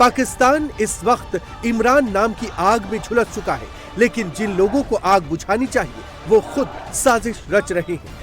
पाकिस्तान इस वक्त इमरान नाम की आग में झुलस चुका है, लेकिन जिन लोगों को आग बुझानी चाहिए वो खुद साजिश रच रहे हैं।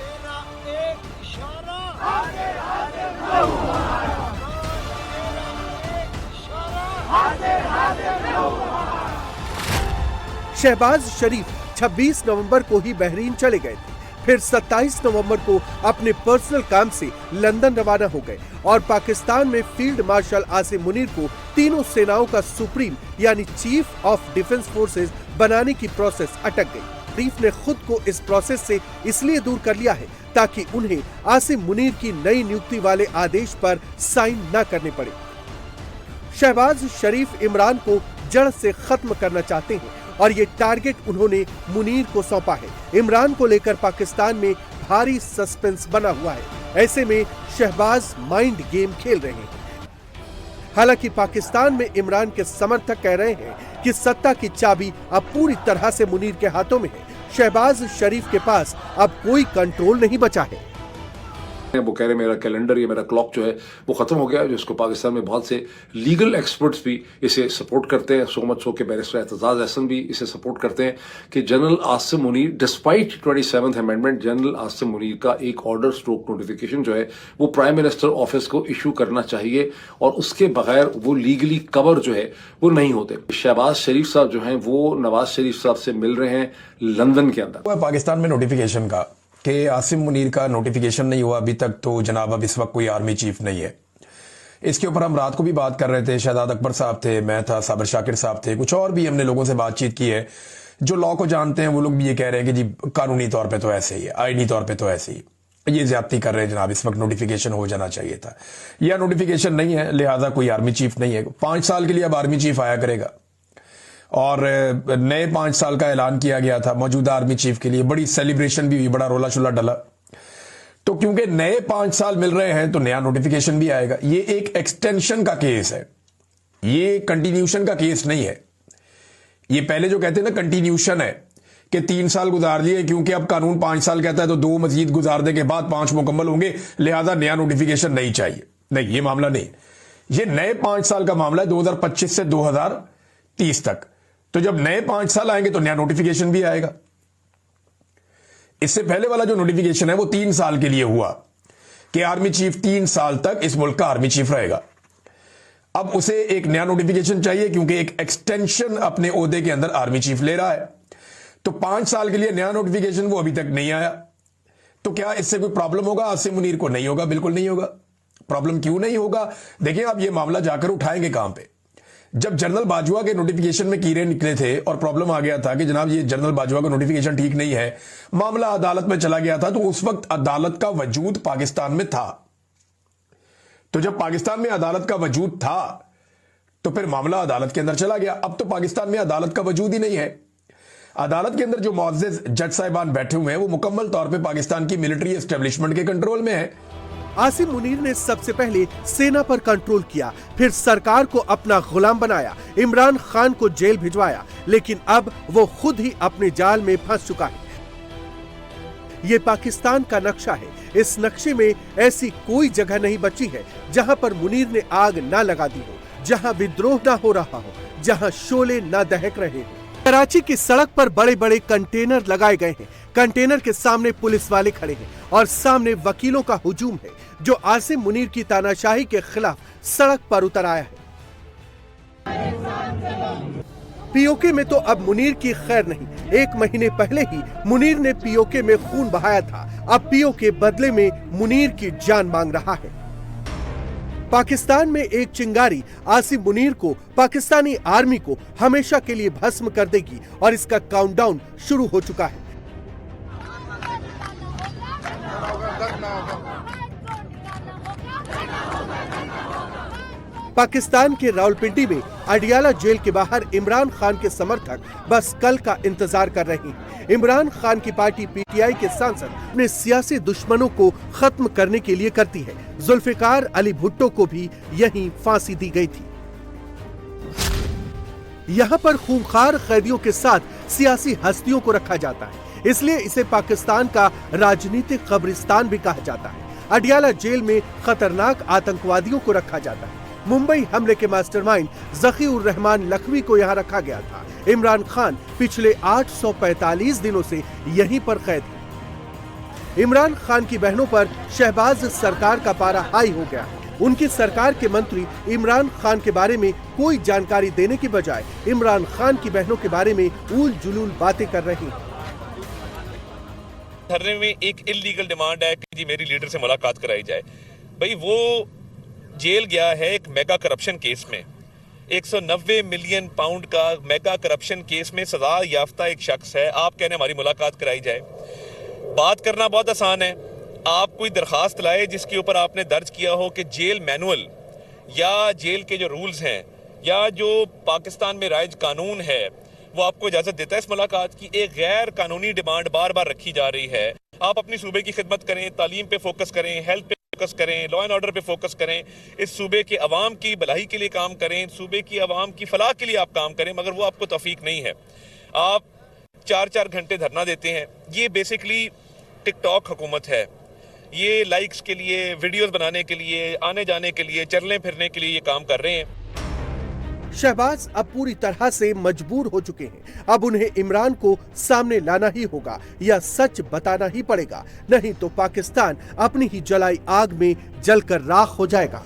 शहबाज शरीफ 26 नवंबर को ही बहरीन चले गए थे, फिर 27 नवंबर को अपने पर्सनल काम से लंदन रवाना हो गए और पाकिस्तान में फील्ड मार्शल आसिम मुनीर को तीनों सेनाओं का सुप्रीम यानी चीफ ऑफ डिफेंस फोर्सेस बनाने की प्रोसेस अटक गई। शरीफ ने खुद को इस प्रोसेस से इसलिए दूर कर लिया है ताकि उन्हें आसिम मुनीर की नई नियुक्ति वाले आदेश पर साइन न करने पड़े। शहबाज शरीफ इमरान को जड़ से खत्म करना चाहते हैं और ये टारगेट उन्होंने मुनीर को सौंपा है। इमरान को लेकर पाकिस्तान में भारी सस्पेंस बना हुआ है। ऐसे में शहबाज माइंड गेम खेल रहे हैं। हालांकि पाकिस्तान में इमरान के समर्थक कह रहे हैं कि सत्ता की चाबी अब पूरी तरह से मुनीर के हाथों में है। शहबाज शरीफ के पास अब कोई कंट्रोल नहीं बचा है। वो कह रहे मेरा कैलेंडर या मेरा क्लॉक जो है वो खत्म हो गया है, जिसको पाकिस्तान में बहुत से लीगल एक्सपर्ट्स भी इसे सपोर्ट करते हैं। सो मच हो के बैरिस्टर एतजाज अहसन भी इसे सपोर्ट करते हैं कि general Asim Munir despite 27th amendment general Asim Munir का एक ऑर्डर स्ट्रोक नोटिफिकेशन जो है वो प्राइम मिनिस्टर ऑफिस को इशू करना चाहिए और उसके बगैर वो लीगली कवर जो है वो नहीं होते। शहबाज शरीफ साहब जो है वो नवाज शरीफ साहब से मिल रहे हैं लंदन के अंदर। पाकिस्तान में नोटिफिकेशन का कि आसिम मुनीर का नोटिफिकेशन नहीं हुआ अभी तक, तो जनाब अब इस वक्त कोई आर्मी चीफ नहीं है। इसके ऊपर हम रात को भी बात कर रहे थे, शहजाद अकबर साहब थे, मैं था, साबिर शाकिर साहब थे, कुछ और भी हमने लोगों से बातचीत की है जो लॉ को जानते हैं। वो लोग भी ये कह रहे हैं कि जी कानूनी तौर पे तो ऐसे ही है, आईनी तौर पे तो ऐसे ही, ये ज्यादती कर रहे हैं जनाब, इस वक्त नोटिफिकेशन हो जाना चाहिए था। यह नोटिफिकेशन नहीं है, लिहाजा कोई आर्मी चीफ नहीं है। 5 साल के लिए अब आर्मी चीफ आया करेगा और नए 5 साल का ऐलान किया गया था मौजूदा आर्मी चीफ के लिए। बड़ी सेलिब्रेशन भी हुई, बड़ा रोला शुला डला। तो क्योंकि नए 5 साल मिल रहे हैं तो नया नोटिफिकेशन भी आएगा। ये एक एक्सटेंशन का केस है, ये कंटिन्यूशन का केस नहीं है। ये पहले जो कहते हैं ना कंटिन्यूशन है कि 3 साल गुजार लिए, क्योंकि अब कानून 5 साल कहता है तो 2 मजीद गुजारने के बाद 5 मुकम्मल होंगे, लिहाजा नया नोटिफिकेशन नहीं चाहिए। नहीं, ये मामला नहीं। ये नए 5 साल का मामला है 2025 से 2030 तक। तो जब नए 5 साल आएंगे तो नया नोटिफिकेशन भी आएगा। इससे पहले वाला जो नोटिफिकेशन है वो 3 साल के लिए हुआ कि आर्मी चीफ 3 साल तक इस मुल्क का आर्मी चीफ रहेगा। अब उसे एक नया नोटिफिकेशन चाहिए क्योंकि एक एक्सटेंशन अपने ओहदे के अंदर आर्मी चीफ ले रहा है। तो 5 साल के लिए नया नोटिफिकेशन वो अभी तक नहीं आया। तो क्या इससे कोई प्रॉब्लम होगा आसिम मुनीर को? नहीं होगा, बिल्कुल नहीं होगा। प्रॉब्लम क्यों नहीं होगा? देखिए, आप ये मामला जाकर उठाएंगे कहां पे? जब जनरल बाजवा के नोटिफिकेशन में कीड़े निकले थे और प्रॉब्लम आ गया था कि जनाब ये जनरल बाजवा का नोटिफिकेशन ठीक नहीं है, मामला अदालत में चला गया था, तो उस वक्त अदालत का वजूद पाकिस्तान में था। तो जब पाकिस्तान में अदालत का वजूद था तो फिर मामला अदालत के अंदर चला गया। अब तो पाकिस्तान में अदालत का वजूद ही नहीं है। अदालत के अंदर जो मुअज़्ज़िज़ जज साहिबान बैठे हुए हैं वो मुकम्मल तौर पर पाकिस्तान की मिलिट्री एस्टेब्लिशमेंट के कंट्रोल में है। आसिम मुनीर ने सबसे पहले सेना पर कंट्रोल किया, फिर सरकार को अपना गुलाम बनाया, इमरान खान को जेल भिजवाया, लेकिन अब वो खुद ही अपने जाल में फंस चुका है। ये पाकिस्तान का नक्शा है। इस नक्शे में ऐसी कोई जगह नहीं बची है जहां पर मुनीर ने आग ना लगा दी हो, जहां विद्रोह ना हो रहा हो, जहां शोले ना दहक रहे हो। कराची की सड़क पर बड़े बड़े कंटेनर लगाए गए हैं। कंटेनर के सामने पुलिस वाले खड़े हैं और सामने वकीलों का हुजूम है जो आसिम मुनीर की तानाशाही के खिलाफ सड़क पर उतर आया है। पीओके में तो अब मुनीर की खैर नहीं। 1 महीने पहले ही मुनीर ने पीओके में खून बहाया था। अब पीओके बदले में मुनीर की जान मांग रहा है। पाकिस्तान में एक चिंगारी आसिम मुनीर को, पाकिस्तानी आर्मी को हमेशा के लिए भस्म कर देगी और इसका काउंटडाउन शुरू हो चुका है। पाकिस्तान के रावलपिंडी में अडियाला जेल के बाहर इमरान खान के समर्थक बस कल का इंतजार कर रहे हैं। इमरान खान की पार्टी पीटीआई के सांसद अपने सियासी दुश्मनों को खत्म करने के लिए करती है। जुल्फिकार अली भुट्टो को भी यहीं फांसी दी गई थी। यहाँ पर खूंखार कैदियों के साथ सियासी हस्तियों को रखा जाता है, इसलिए इसे पाकिस्तान का राजनीतिक कब्रिस्तान भी कहा जाता है। अडियाला जेल में खतरनाक आतंकवादियों को रखा जाता है। मुंबई हमले के मास्टरमाइंड ज़कीउर रहमान लखवी को यहाँ रखा गया था। इमरान खान पिछले 845 दिनों से यहीं पर कैद है। इमरान खान की बहनों पर शहबाज सरकार का पारा हाई हो गया है। उनकी सरकार के मंत्री इमरान खान के बारे में कोई जानकारी देने की बजाय इमरान खान की बहनों के बारे में उल जुलूल बातें कर रहे हैं। धरने में एक इलीगल डिमांड है कि जी मेरी लीडर से मुलाकात कराई जाए। भाई वो जेल गया है एक मेगा करप्शन केस में, 190 मिलियन पाउंड का मेगा करप्शन केस में सजा याफ्ता एक शख्स है। आप कहने हमारी मुलाकात कराई जाए। बात करना बहुत आसान है। आप कोई दरखास्त लाए जिसके ऊपर आपने दर्ज किया हो कि जेल मैनुअल या जेल के जो रूल्स हैं या जो पाकिस्तान में राइज कानून है वो आपको इजाजत देता है इस मुलाकात की। एक गैर कानूनी डिमांड बार बार रखी जा रही है। आप अपनी सूबे की खिदमत करें, तालीम पे फोकस करें, हेल्थ पे फोकस करें, लॉ एंड ऑर्डर पे फोकस करें, इस सूबे के अवाम की भलाई के लिए काम करें, सूबे की अवाम की फलाह के लिए आप काम करें, मगर वो आपको तौफीक नहीं है। आप 4-4 घंटे धरना देते हैं। ये बेसिकली टिकटॉक हुकूमत है। ये लाइक्स के लिए, वीडियोस बनाने के लिए, आने जाने के लिए, चलने फिरने के लिए ये काम कर रहे हैं। शहबाज अब पूरी तरह से मजबूर हो चुके हैं। अब उन्हें इमरान को सामने लाना ही होगा या सच बताना ही पड़ेगा, नहीं तो पाकिस्तान अपनी ही जलाई आग में जलकर राख हो जाएगा।